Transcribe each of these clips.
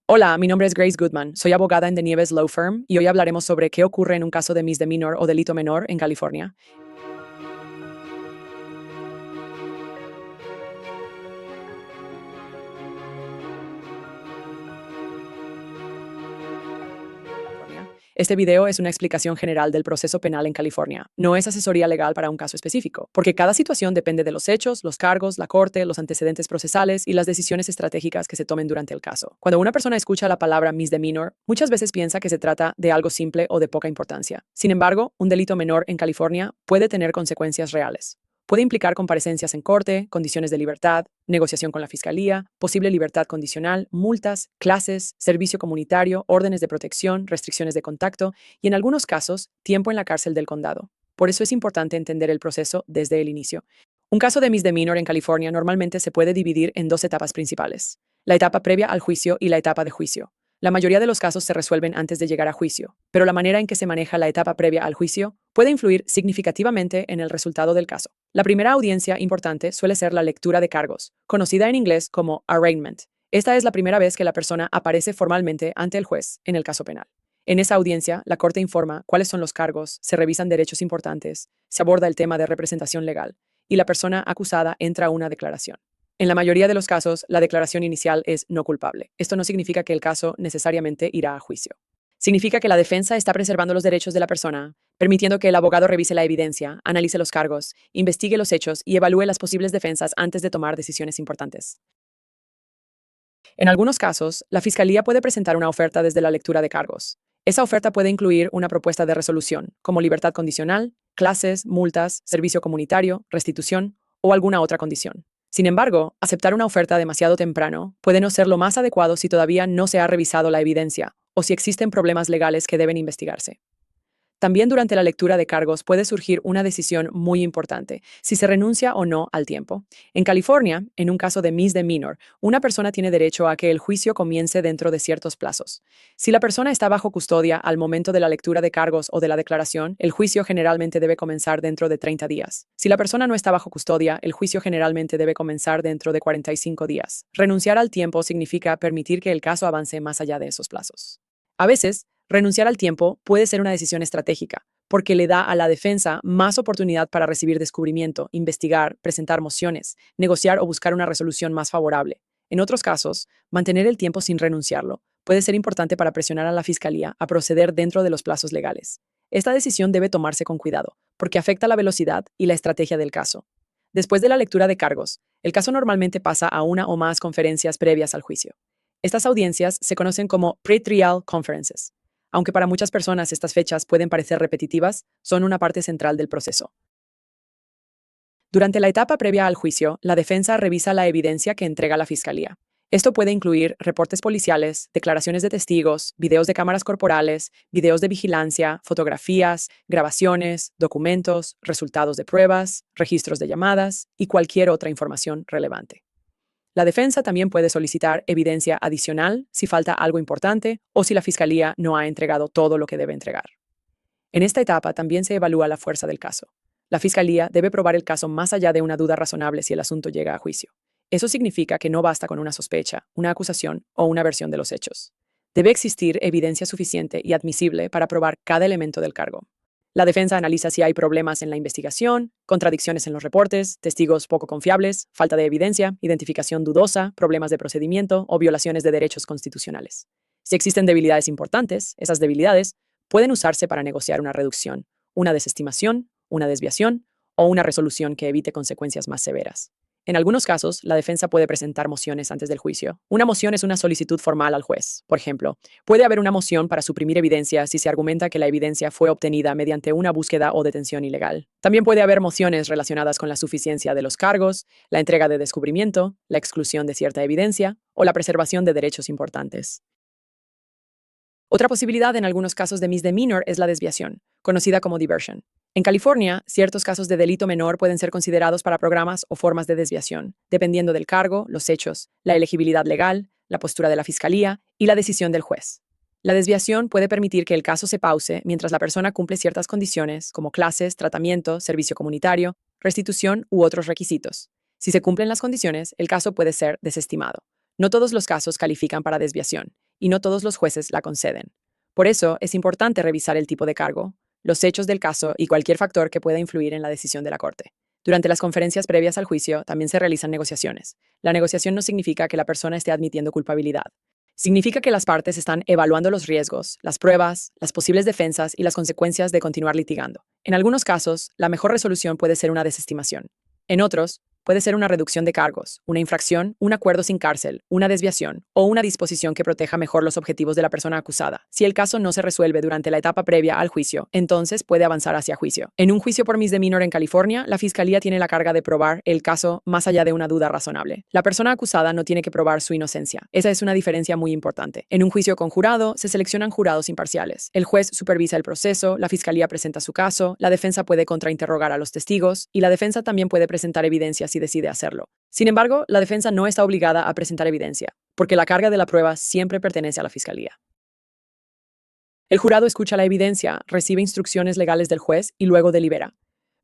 Hola, mi nombre es Grace Goodman, soy abogada en The Nieves Law Firm y hoy hablaremos sobre qué ocurre en un caso de misdemeanor o delito menor en California. Este video es una explicación general del proceso penal en California. No es asesoría legal para un caso específico, porque cada situación depende de los hechos, los cargos, la corte, los antecedentes procesales y las decisiones estratégicas que se tomen durante el caso. Cuando una persona escucha la palabra misdemeanor, muchas veces piensa que se trata de algo simple o de poca importancia. Sin embargo, un delito menor en California puede tener consecuencias reales. Puede implicar comparecencias en corte, condiciones de libertad, negociación con la fiscalía, posible libertad condicional, multas, clases, servicio comunitario, órdenes de protección, restricciones de contacto y, en algunos casos, tiempo en la cárcel del condado. Por eso es importante entender el proceso desde el inicio. Un caso de misdemeanor en California normalmente se puede dividir en dos etapas principales: la etapa previa al juicio y la etapa de juicio. La mayoría de los casos se resuelven antes de llegar a juicio, pero la manera en que se maneja la etapa previa al juicio puede influir significativamente en el resultado del caso. La primera audiencia importante suele ser la lectura de cargos, conocida en inglés como arraignment. Esta es la primera vez que la persona aparece formalmente ante el juez en el caso penal. En esa audiencia, la corte informa cuáles son los cargos, se revisan derechos importantes, se aborda el tema de representación legal y la persona acusada entra a una declaración. En la mayoría de los casos, la declaración inicial es no culpable. Esto no significa que el caso necesariamente irá a juicio. Significa que la defensa está preservando los derechos de la persona, permitiendo que el abogado revise la evidencia, analice los cargos, investigue los hechos y evalúe las posibles defensas antes de tomar decisiones importantes. En algunos casos, la fiscalía puede presentar una oferta desde la lectura de cargos. Esa oferta puede incluir una propuesta de resolución, como libertad condicional, clases, multas, servicio comunitario, restitución o alguna otra condición. Sin embargo, aceptar una oferta demasiado temprano puede no ser lo más adecuado si todavía no se ha revisado la evidencia o si existen problemas legales que deben investigarse. También durante la lectura de cargos puede surgir una decisión muy importante, si se renuncia o no al tiempo. En California, en un caso de misdemeanor, una persona tiene derecho a que el juicio comience dentro de ciertos plazos. Si la persona está bajo custodia al momento de la lectura de cargos o de la declaración, el juicio generalmente debe comenzar dentro de 30 días. Si la persona no está bajo custodia, el juicio generalmente debe comenzar dentro de 45 días. Renunciar al tiempo significa permitir que el caso avance más allá de esos plazos. A veces, renunciar al tiempo puede ser una decisión estratégica, porque le da a la defensa más oportunidad para recibir descubrimiento, investigar, presentar mociones, negociar o buscar una resolución más favorable. En otros casos, mantener el tiempo sin renunciarlo puede ser importante para presionar a la fiscalía a proceder dentro de los plazos legales. Esta decisión debe tomarse con cuidado, porque afecta la velocidad y la estrategia del caso. Después de la lectura de cargos, el caso normalmente pasa a una o más conferencias previas al juicio. Estas audiencias se conocen como pre-trial conferences. Aunque para muchas personas estas fechas pueden parecer repetitivas, son una parte central del proceso. Durante la etapa previa al juicio, la defensa revisa la evidencia que entrega la fiscalía. Esto puede incluir reportes policiales, declaraciones de testigos, videos de cámaras corporales, videos de vigilancia, fotografías, grabaciones, documentos, resultados de pruebas, registros de llamadas y cualquier otra información relevante. La defensa también puede solicitar evidencia adicional si falta algo importante o si la fiscalía no ha entregado todo lo que debe entregar. En esta etapa también se evalúa la fuerza del caso. La fiscalía debe probar el caso más allá de una duda razonable si el asunto llega a juicio. Eso significa que no basta con una sospecha, una acusación o una versión de los hechos. Debe existir evidencia suficiente y admisible para probar cada elemento del cargo. La defensa analiza si hay problemas en la investigación, contradicciones en los reportes, testigos poco confiables, falta de evidencia, identificación dudosa, problemas de procedimiento o violaciones de derechos constitucionales. Si existen debilidades importantes, esas debilidades pueden usarse para negociar una reducción, una desestimación, una desviación o una resolución que evite consecuencias más severas. En algunos casos, la defensa puede presentar mociones antes del juicio. Una moción es una solicitud formal al juez. Por ejemplo, puede haber una moción para suprimir evidencia si se argumenta que la evidencia fue obtenida mediante una búsqueda o detención ilegal. También puede haber mociones relacionadas con la suficiencia de los cargos, la entrega de descubrimiento, la exclusión de cierta evidencia o la preservación de derechos importantes. Otra posibilidad en algunos casos de misdemeanor es la desviación, conocida como diversion. En California, ciertos casos de delito menor pueden ser considerados para programas o formas de desviación, dependiendo del cargo, los hechos, la elegibilidad legal, la postura de la fiscalía y la decisión del juez. La desviación puede permitir que el caso se pause mientras la persona cumple ciertas condiciones, como clases, tratamiento, servicio comunitario, restitución u otros requisitos. Si se cumplen las condiciones, el caso puede ser desestimado. No todos los casos califican para desviación, y no todos los jueces la conceden. Por eso, es importante revisar el tipo de cargo, los hechos del caso y cualquier factor que pueda influir en la decisión de la Corte. Durante las conferencias previas al juicio también se realizan negociaciones. La negociación no significa que la persona esté admitiendo culpabilidad. Significa que las partes están evaluando los riesgos, las pruebas, las posibles defensas y las consecuencias de continuar litigando. En algunos casos, la mejor resolución puede ser una desestimación. En otros, puede ser una reducción de cargos, una infracción, un acuerdo sin cárcel, una desviación o una disposición que proteja mejor los objetivos de la persona acusada. Si el caso no se resuelve durante la etapa previa al juicio, entonces puede avanzar hacia juicio. En un juicio por misdemeanor en California, la fiscalía tiene la carga de probar el caso más allá de una duda razonable. La persona acusada no tiene que probar su inocencia. Esa es una diferencia muy importante. En un juicio con jurado, se seleccionan jurados imparciales. El juez supervisa el proceso, la fiscalía presenta su caso, la defensa puede contrainterrogar a los testigos y la defensa también puede presentar evidencia si decide hacerlo. Sin embargo, la defensa no está obligada a presentar evidencia, porque la carga de la prueba siempre pertenece a la fiscalía. El jurado escucha la evidencia, recibe instrucciones legales del juez y luego delibera.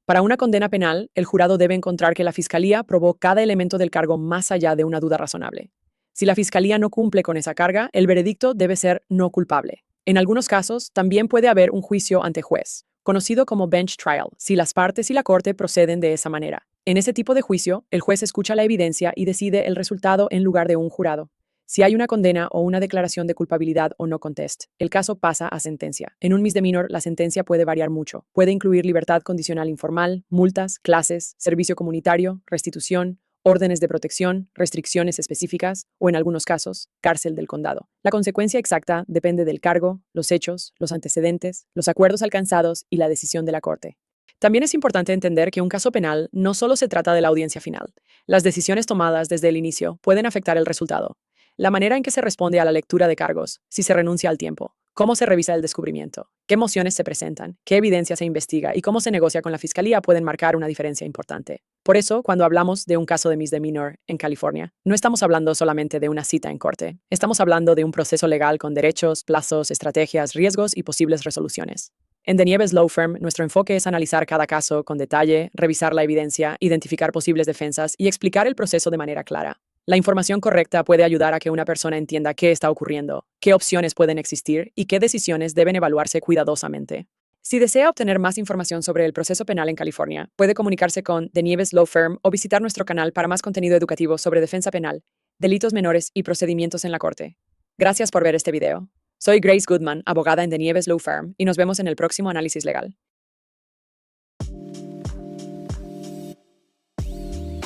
Para una condena penal, el jurado debe encontrar que la fiscalía probó cada elemento del cargo más allá de una duda razonable. Si la fiscalía no cumple con esa carga, el veredicto debe ser no culpable. En algunos casos, también puede haber un juicio ante juez, conocido como bench trial, si las partes y la corte proceden de esa manera. En ese tipo de juicio, el juez escucha la evidencia y decide el resultado en lugar de un jurado. Si hay una condena o una declaración de culpabilidad o no contest, el caso pasa a sentencia. En un misdemeanor, la sentencia puede variar mucho. Puede incluir libertad condicional informal, multas, clases, servicio comunitario, restitución, órdenes de protección, restricciones específicas o, en algunos casos, cárcel del condado. La consecuencia exacta depende del cargo, los hechos, los antecedentes, los acuerdos alcanzados y la decisión de la Corte. También es importante entender que un caso penal no solo se trata de la audiencia final. Las decisiones tomadas desde el inicio pueden afectar el resultado. La manera en que se responde a la lectura de cargos, si se renuncia al tiempo, cómo se revisa el descubrimiento, qué mociones se presentan, qué evidencia se investiga y cómo se negocia con la fiscalía pueden marcar una diferencia importante. Por eso, cuando hablamos de un caso de misdemeanor en California, no estamos hablando solamente de una cita en corte. Estamos hablando de un proceso legal con derechos, plazos, estrategias, riesgos y posibles resoluciones. En The Nieves Law Firm, nuestro enfoque es analizar cada caso con detalle, revisar la evidencia, identificar posibles defensas y explicar el proceso de manera clara. La información correcta puede ayudar a que una persona entienda qué está ocurriendo, qué opciones pueden existir y qué decisiones deben evaluarse cuidadosamente. Si desea obtener más información sobre el proceso penal en California, puede comunicarse con The Nieves Law Firm o visitar nuestro canal para más contenido educativo sobre defensa penal, delitos menores y procedimientos en la corte. Gracias por ver este video. Soy Grace Goodman, abogada en The Nieves Law Firm, y nos vemos en el próximo análisis legal.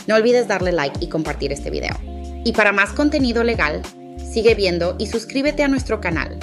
No olvides darle like y compartir este video. Y para más contenido legal, sigue viendo y suscríbete a nuestro canal.